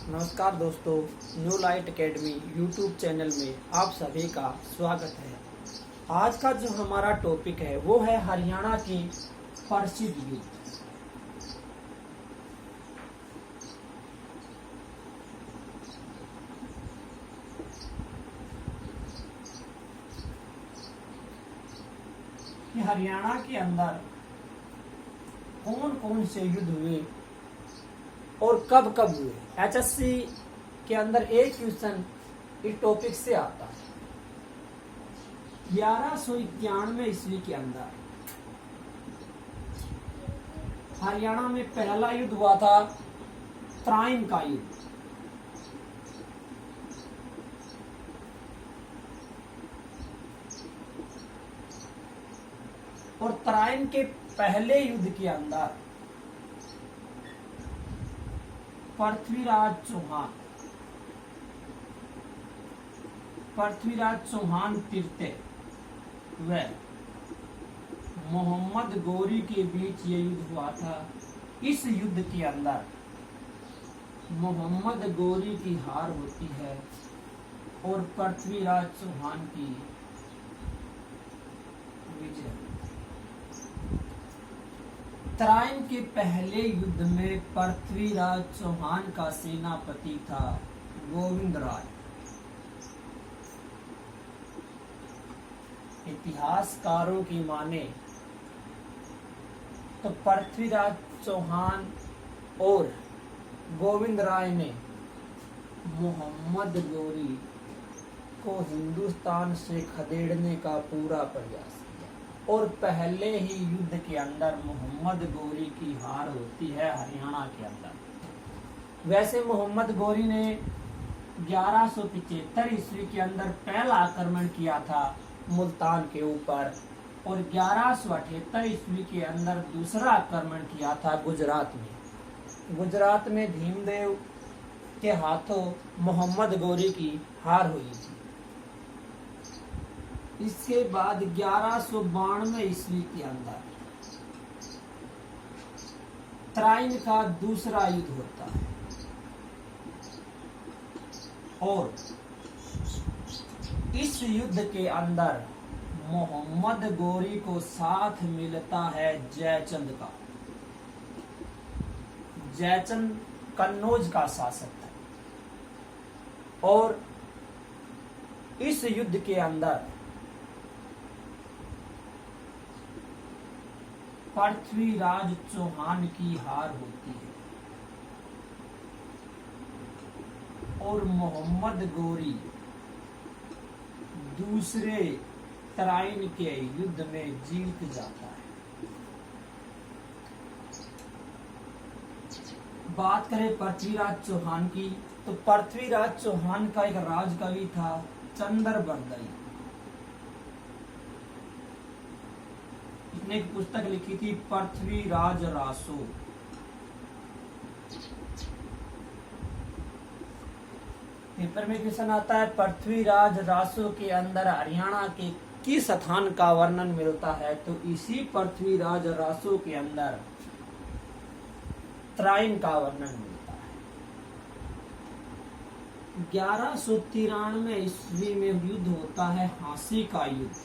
नमस्कार दोस्तों, new light academy YouTube channel में आप सभी का स्वागत है। आज का जो हमारा टॉपिक है वो है हरियाणा की प्रसिद्ध युद्ध। कि हरियाणा के अंदर कौन कौन से युद्ध हुए और कब कब हुए। एचएससी के अंदर एक क्वेश्चन इस टॉपिक से आता है। 1191 ईस्वी के अंदर हरियाणा में पहला युद्ध हुआ था, तराइन का युद्ध। और तराइन के पहले युद्ध के अंदर पृथ्वीराज चौहान तृतीय व मोहम्मद गौरी के बीच ये युद्ध हुआ था। इस युद्ध के अंदर मोहम्मद गौरी की हार होती है और पृथ्वीराज चौहान की विजय। तराइन के पहले युद्ध में पृथ्वीराज चौहान का सेनापति था गोविंदराय। इतिहासकारों की माने तो पृथ्वीराज चौहान और गोविंदराय ने मोहम्मद गौरी को हिंदुस्तान से खदेड़ने का पूरा प्रयास किया और पहले ही युद्ध के अंदर मोहम्मद गौरी की हार होती है हरियाणा के अंदर। वैसे मोहम्मद गौरी ने 1175 ईस्वी के अंदर पहला आक्रमण किया था मुल्तान के ऊपर और 1178 ईस्वी के अंदर दूसरा आक्रमण किया था गुजरात में। गुजरात में भीमदेव के हाथों मोहम्मद गौरी की हार हुई थी। इसके बाद 1192 ईस्वी के अंदर तराइन का दूसरा युद्ध होता है और इस युद्ध के अंदर मोहम्मद गौरी को साथ मिलता है जयचंद का। जयचंद कन्नौज का शासक था और इस युद्ध के अंदर पृथ्वीराज चौहान की हार होती है और मोहम्मद गौरी दूसरे तराइन के युद्ध में जीत जाता है। बात करें पृथ्वीराज चौहान की तो पृथ्वीराज चौहान का एक राजकवि था चंद्रबरदई। इसने एक पुस्तक लिखी थी पृथ्वीराज रासो। पेपर में क्वेश्चन आता है पृथ्वीराज रासो के अंदर हरियाणा के किस स्थान का वर्णन मिलता है, तो इसी पृथ्वीराज रासो के अंदर तराइन का वर्णन मिलता है। 1193 ईस्वी में युद्ध होता है हांसी का युद्ध।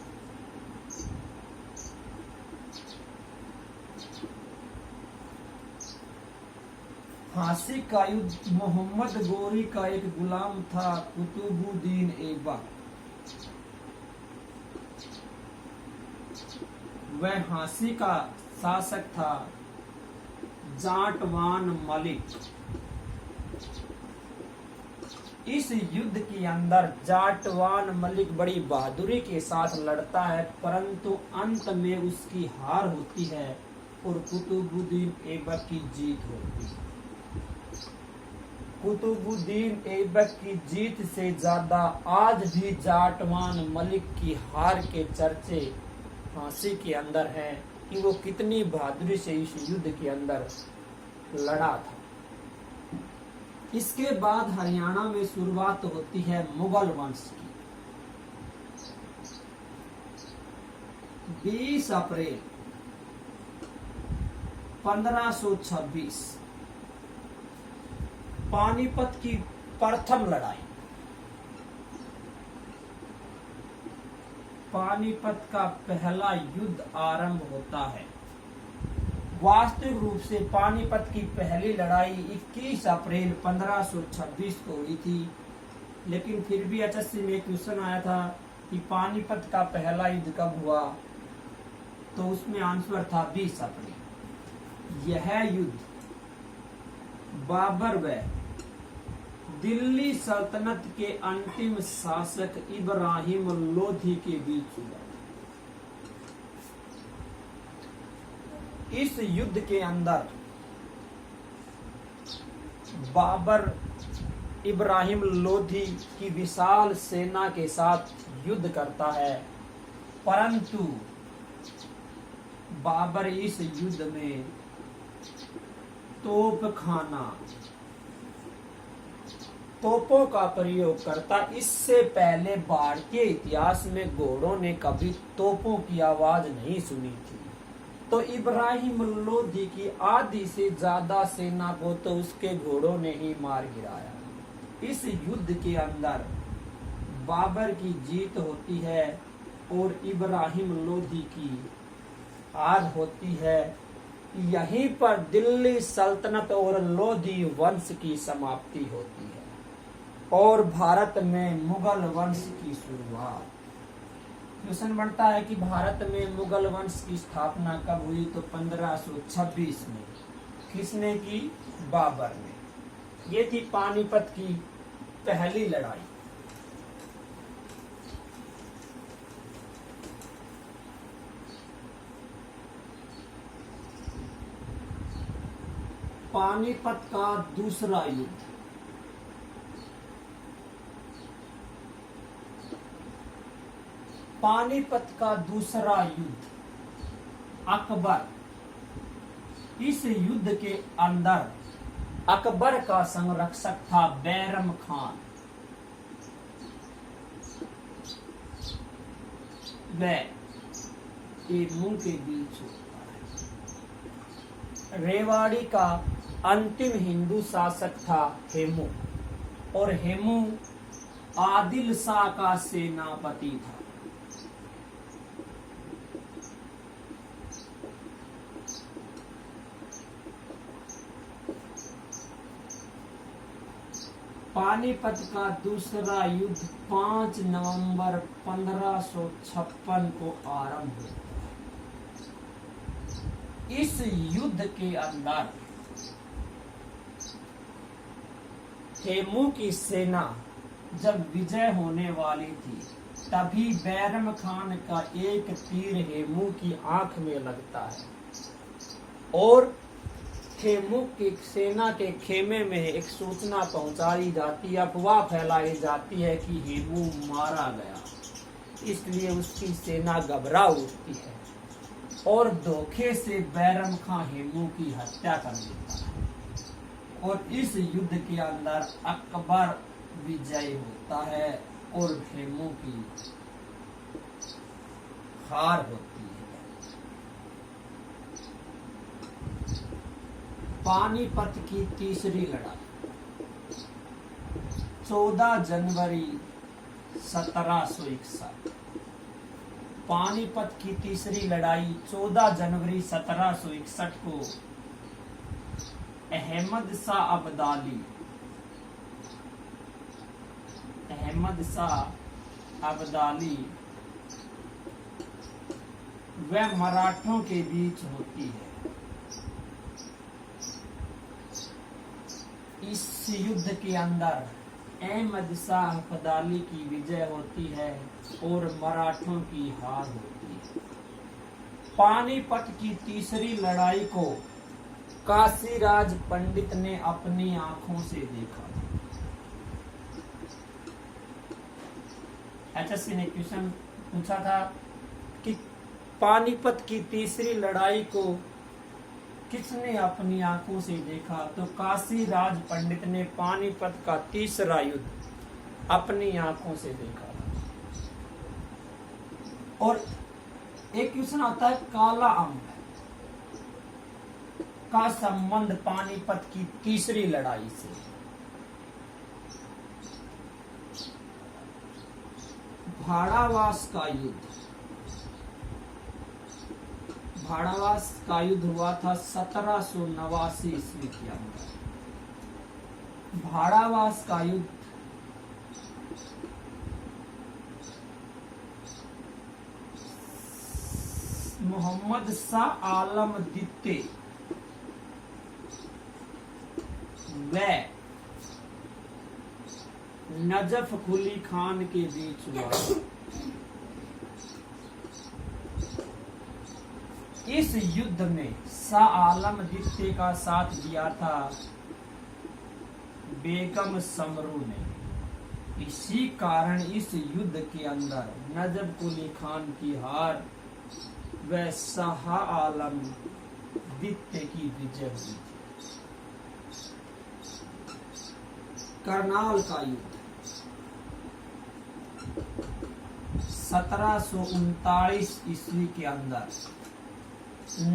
हांसी का युद्ध मोहम्मद गौरी का एक गुलाम था कुतुबुद्दीन ऐबक। वह हांसी का शासक था जाटवान मलिक। इस युद्ध के अंदर जाटवान मलिक बड़ी बहादुरी के साथ लड़ता है परंतु अंत में उसकी हार होती है और कुतुबुद्दीन ऐबक की जीत होती है। कुतुबुद्दीन ऐबक की जीत से ज्यादा आज भी जाटवान मलिक की हार के चर्चे हांसी के अंदर हैं कि वो कितनी बहादुरी से इस युद्ध के अंदर लड़ा था। इसके बाद हरियाणा में शुरुआत होती है मुगल वंश की। 20 अप्रैल 1526 पानीपत की प्रथम लड़ाई। पानीपत का पहला युद्ध आरंभ होता है। वास्तविक रूप से पानीपत की पहली लड़ाई 21 अप्रैल 1526 को हुई थी, लेकिन फिर भी एचएससी में क्वेश्चन आया था कि पानीपत का पहला युद्ध कब हुआ, तो उसमें आंसर था 20 अप्रैल। यह युद्ध बाबर व दिल्ली सल्तनत के अंतिम शासक इब्राहिम लोधी के बीच हुआ। इस युद्ध के अंदर बाबर इब्राहिम लोधी की विशाल सेना के साथ युद्ध करता है, परंतु बाबर इस युद्ध में तोपों का प्रयोग करता। इससे पहले भारतीय इतिहास में घोड़ों ने कभी तोपों की आवाज नहीं सुनी थी, तो इब्राहिम लोधी की आधी से ज्यादा सेना को तो उसके घोड़ों ने ही मार गिराया। इस युद्ध के अंदर बाबर की जीत होती है और इब्राहिम लोधी की हार होती है। यहीं पर दिल्ली सल्तनत और लोधी वंश की समाप्ति होती है और भारत में मुगल वंश की शुरुआत। क्वेश्चन बनता है कि भारत में मुगल वंश की स्थापना कब हुई, तो 1526 में। किसने की? बाबर ने। ये थी पानीपत की पहली लड़ाई। पानीपत का दूसरा युद्ध। पानीपत का दूसरा युद्ध अकबर। इस युद्ध के अंदर अकबर का संरक्षक था बैरम खान। वह मुंह के बीच होता है। रेवाड़ी का अंतिम हिंदू शासक था हेमू, और हेमू आदिल शाह का सेनापति था। पानीपत का दूसरा युद्ध 5 नवंबर 1556 को आरंभ हुआ। इस युद्ध के अंदर हेमू की सेना जब विजय होने वाली थी, तभी बैरम खान का एक तीर हेमू की आंख में लगता है और हेमू की सेना के खेमे में एक सूचना पहुंचाई जाती है, अफवाह फैलाई जाती है कि हेमू मारा गया। इसलिए उसकी सेना घबरा उठती है और धोखे से बैरम खां हेमू की हत्या कर देता है, और इस युद्ध के अंदर अकबर विजयी होता है और हेमू की हार होती है। पानीपत की तीसरी लड़ाई 14 जनवरी 1761। पानीपत की तीसरी लड़ाई 14 जनवरी 1761 को अहमद शाह अब्दाली व मराठों के बीच होती है। इस युद्ध के अंदर अहमद शाह अब्दाली की विजय होती है और मराठों की हार होती है। पानीपत की तीसरी लड़ाई को काशीराज पंडित ने अपनी आंखों से देखा। एचएससी ने क्वेश्चन पूछा था कि पानीपत की तीसरी लड़ाई को किसने अपनी आंखों से देखा, तो काशीराज पंडित ने पानीपत का तीसरा युद्ध अपनी आंखों से देखा। और एक क्वेश्चन आता है काला अम्ब का संबंध पानीपत की तीसरी लड़ाई से। भाड़ावास का युद्ध। भाड़ावास का युद्ध हुआ था 1789 ईस्वी के अंदर। भाड़ावास का युद्ध मोहम्मद शाह आलम द्वितीय व नजफ कुली खान के बीच हुआ। इस युद्ध में शाह आलम द्वितीय का साथ दिया था बेगम समरू ने। इसी कारण इस युद्ध के अंदर नजफ कुली खान की हार व शाह आलम द्वितीय की विजय हुई। करनाल का युद्ध 1739 ईस्वी के अंदर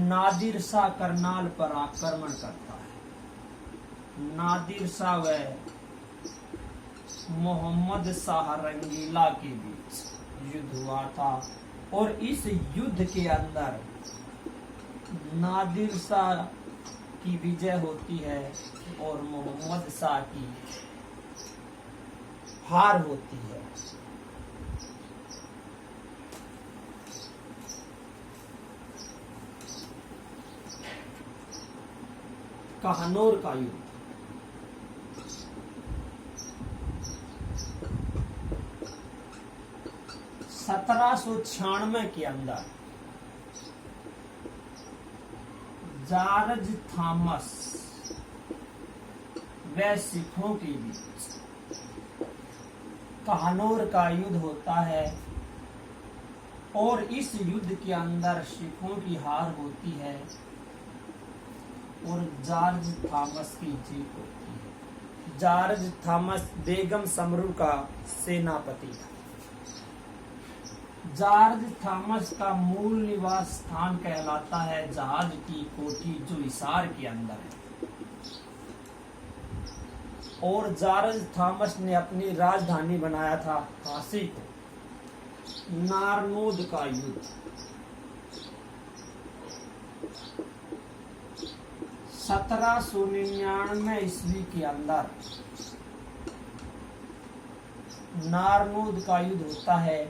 नादिर शाह करनाल पर आक्रमण करता है। नादिर शाह व मोहम्मद शाह रंगीला के बीच युद्ध हुआ था और इस युद्ध के अंदर नादिर शाह की विजय होती है और मोहम्मद शाह की हार होती है। कहनौर का युद्ध 1796 के अंदर जॉर्ज थॉमस व सिखों के बीच कहनौर का युद्ध होता है और इस युद्ध के अंदर सिखों की हार होती है और जॉर्ज थॉमस की जीत होती है। जॉर्ज थॉमस बेगम समरू का सेनापति था। जॉर्ज थॉमस का मूल निवास स्थान कहलाता है जहाज की कोठी, जो हिसार के अंदर है। और जॉर्ज थॉमस ने अपनी राजधानी बनाया था काशी को। नारनौद का युद्ध 1799 ईस्वी के अंदर नारनौद का युद्ध होता है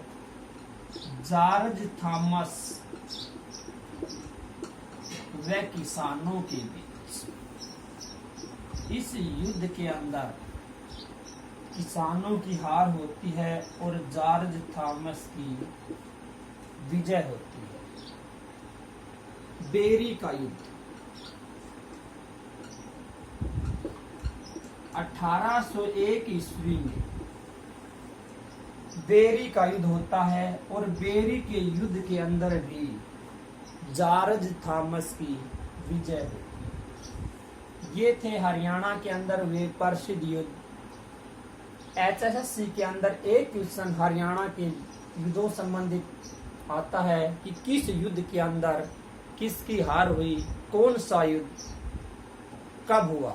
जॉर्ज थॉमस व किसानों के बीच। इस युद्ध के अंदर किसानों की हार होती है और जॉर्ज थॉमस की विजय होती है। बेरी का युद्ध 1801 ईस्वी में बेरी का युद्ध होता है और बेरी के युद्ध के अंदर भी जॉर्ज थॉमस की विजय होती है। ये थे हरियाणा के अंदर वे प्रसिद्ध युद्ध। HSSC के अंदर एक क्वेश्चन हरियाणा के युद्धों संबंधित आता है कि किस युद्ध के अंदर किसकी हार हुई, कौन सा युद्ध कब हुआ।